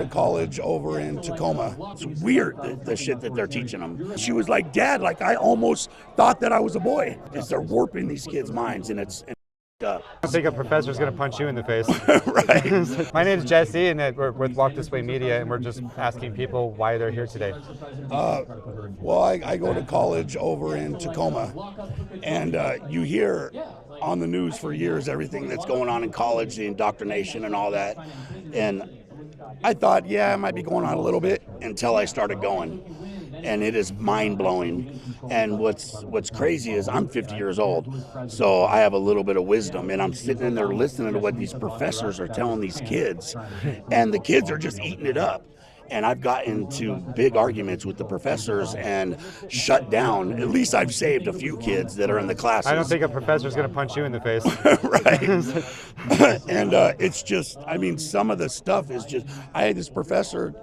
to college over in Tacoma. It's weird, the shit that they're teaching them. She was like, Dad, like I almost thought that I was a boy. They're warping these kids' minds, and it's up. I don't think a professor's going to punch you in the face. Right. My name is Jesse, and we're with Walk This Way Media, and we're just asking people why they're here today. Well, I go to college over in Tacoma, and you hear on the news for years everything that's going on in college, the indoctrination and all that. And I thought, yeah, it might be going on a little bit until I started going. And it is mind-blowing. And what's crazy is I'm 50 years old, so I have a little bit of wisdom, and I'm sitting in there listening to what these professors are telling these kids, and the kids are just eating it up. And I've gotten into big arguments with the professors and shut down. At least I've saved a few kids that are in the classes. I don't think a professor's going to punch you in the face. Right. And it's just, I mean, some of the stuff is just, I had this professor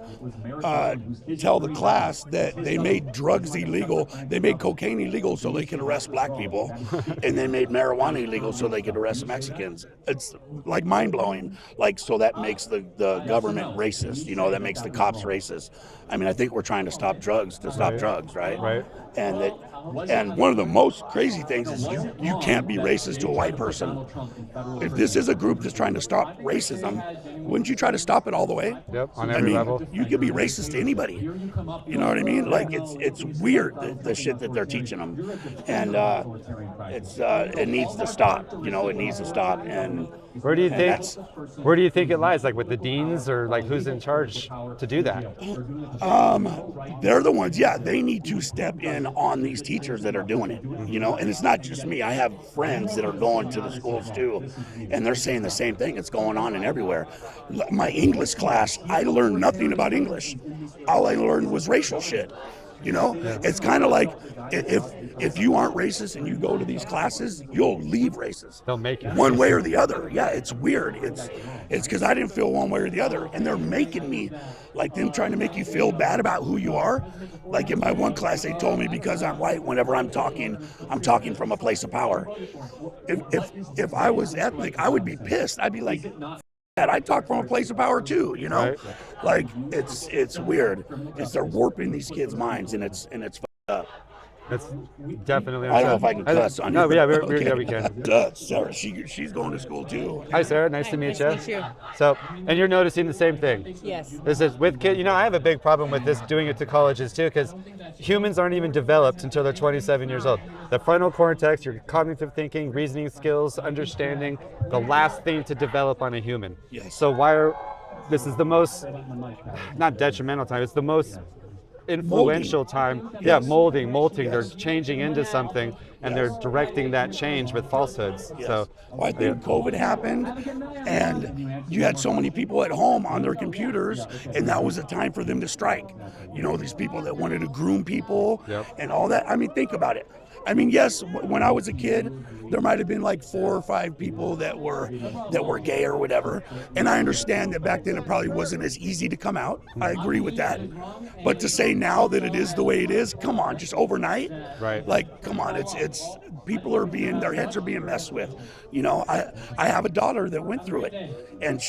tell the class that they made drugs illegal. They made cocaine illegal so they could arrest black people. And they made marijuana illegal so they could arrest Mexicans. It's like mind-blowing. Like, so that makes the government racist. You know, that makes the cops racist. I mean, I think we're trying to stop drugs drugs, right? Right. And one of the most crazy things is you can't be racist to a white person. If this is a group that's trying to stop racism, wouldn't you try to stop it all the way? Yep, on every level. You could be racist to anybody. You know what I mean? Like it's weird the shit that they're teaching them, and it needs to stop. You know, it needs to stop. And where do you think it lies? Like with the deans, or like who's in charge to do that? They're the ones. Yeah, they need to step in on these teachers that are doing it. You know, and it's not just me. I have friends that are going to the schools too, and they're saying the same thing. It's going on in everywhere. My English class, I learned nothing about English. All I learned was racial shit. You know, it's kind of like if you aren't racist and you go to these classes, you'll leave racist. They'll make you one way or the other. Yeah, it's weird. It's because I didn't feel one way or the other, and they're making me, like them trying to make you feel bad about who you are. Like in my one class, they told me because I'm white, whenever I'm talking from a place of power. If I was ethnic, I would be pissed. I'd be like, I talk from a place of power too, you know. Right. Like it's weird. They're warping these kids' minds, and it's fucked up. That's definitely. I don't know if I can cuss on no, you. yeah, Okay. we can. Sarah, she's going to school too. Hi, Sarah. Nice to meet you. Nice to meet you. So, and you're noticing the same thing. Yes. This is with kids. You know, I have a big problem with this doing it to colleges too, because humans aren't even developed until they're 27 years old. The frontal cortex, your cognitive thinking, reasoning skills, understanding, the last thing to develop on a human. Yes. So this is the most, not detrimental time, it's the most influential time. Yes. Yeah, molting. Yes. They're changing into something, and they're directing that change with falsehoods. Yes. So, well, I think COVID happened, and you had so many people at home on their computers, and that was a time for them to strike. You know, these people that wanted to groom people and all that. I mean, think about it. I mean, yes, when I was a kid, there might have been like 4 or 5 people that were gay or whatever. And I understand that back then it probably wasn't as easy to come out. I agree with that. But to say now that it is the way it is, come on, just overnight. Right. Like, come on, it's people are their heads are being messed with. You know, I have a daughter that went through it, and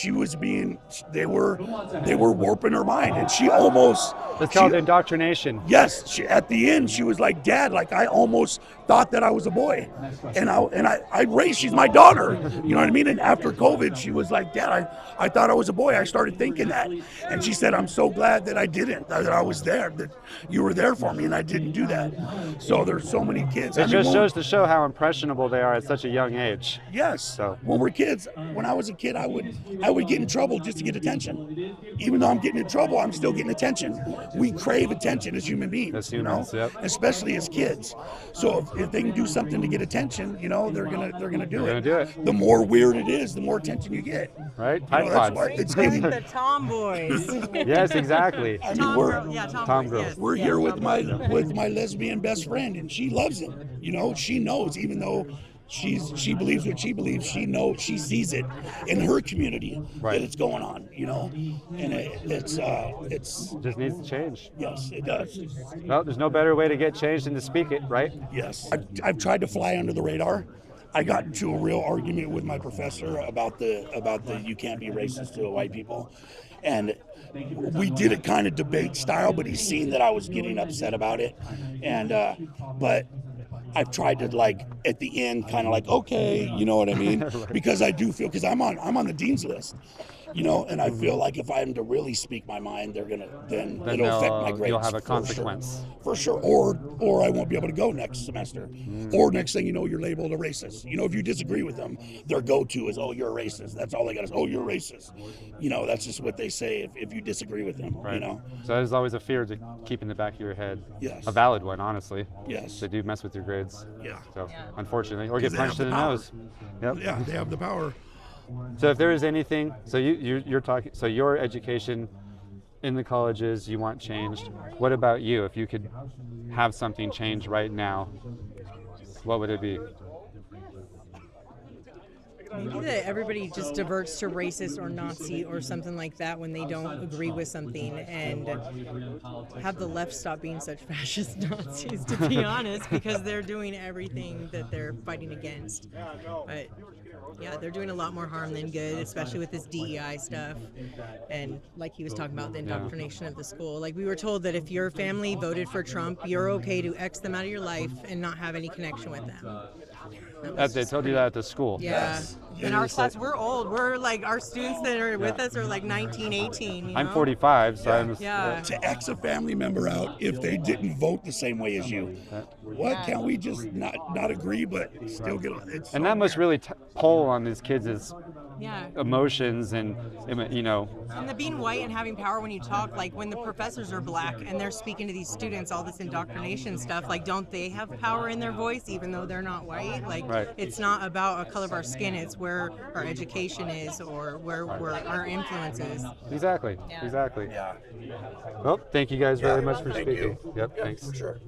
they were warping her mind, and she almost. It's called indoctrination. Yes, at the end she was like, Dad, like I almost thought that I was a boy, and I raised. She's my daughter, you know what I mean. And after COVID, she was like, Dad, I thought I was a boy. I started thinking that, and she said, I'm so glad that I didn't, that I was there, that you were there for me, and I didn't do that. So there's so many kids. It just shows to show how impressionable they are at such a young age. Yes. So when we're kids, when I was a kid, I would get in trouble just to get attention. Even though I'm getting in trouble, I'm still getting attention. We crave attention as human beings. As humans, you know? Especially as kids. So if they can do something to get attention, you know, they're gonna do it. The more weird it is, the more attention you get. Right? You know, that's why it's getting The tomboys. Yes, exactly. I mean, Tom girls. Yes. we're here with my lesbian best friend, and she loves it. You know, she knows, even though she believes what she believes, she sees it in her community that it's going on, you know, and it's just needs to change. Yes, it does. Well, there's no better way to get change than to speak it, right? Yes. I've tried to fly under the radar. I got into a real argument with my professor about the you can't be racist to white people, and we did it kind of debate style, but he's seen that I was getting upset about it, and but I've tried to, like, at the end, kind of like, okay, you know what I mean? Right. Because I do feel, because I'm on the dean's list, you know, and I feel like if I'm to really speak my mind, they're gonna then it'll affect my grades. You'll have a consequence for sure. Or I won't be able to go next semester. Or next thing you know, you're labeled a racist. You know, if you disagree with them, their go-to is, oh, you're a racist. That's all they got is, oh, you're racist. You know, that's just what they say if you disagree with them. Right. You know. So there's always a fear to keep in the back of your head. Yes. A valid one, honestly. Yes. They do mess with your grades. Yeah. So unfortunately, or get punched in the power. nose. Yep. Yeah, they have the power. So if there is anything, so you're talking, so your education in the colleges you want changed. What about you? If you could have something change right now, what would it be? Maybe that everybody just diverts to racist or Nazi or something like that when they don't agree with something, and have the left stop being such fascist Nazis, to be honest, because they're doing everything that they're fighting against. But yeah, they're doing a lot more harm than good, especially with this DEI stuff. And like he was talking about, the indoctrination of the school. Like, we were told that if your family voted for Trump, you're okay to X them out of your life and not have any connection with them. They told you that at the school. Yeah. In our class, we're old. We're like, our students that are with us are like 19, 18. You know? I'm 45, so I'm just, To X a family member out if they didn't vote the same way as you. What? Can't we just not agree but still get on? It's and so that must weird. really pull on these kids' Yeah. emotions and, you know. And the being white and having power when you talk, like when the professors are black and they're speaking to these students, all this indoctrination stuff, like, don't they have power in their voice even though they're not white? Like, Right. It's not about a color of our skin, it's where our education is or where our influence is. Exactly. Yeah. Exactly. Yeah. Well, thank you guys very Yeah, much for thank speaking. you. Yep, Yeah, thanks. for sure.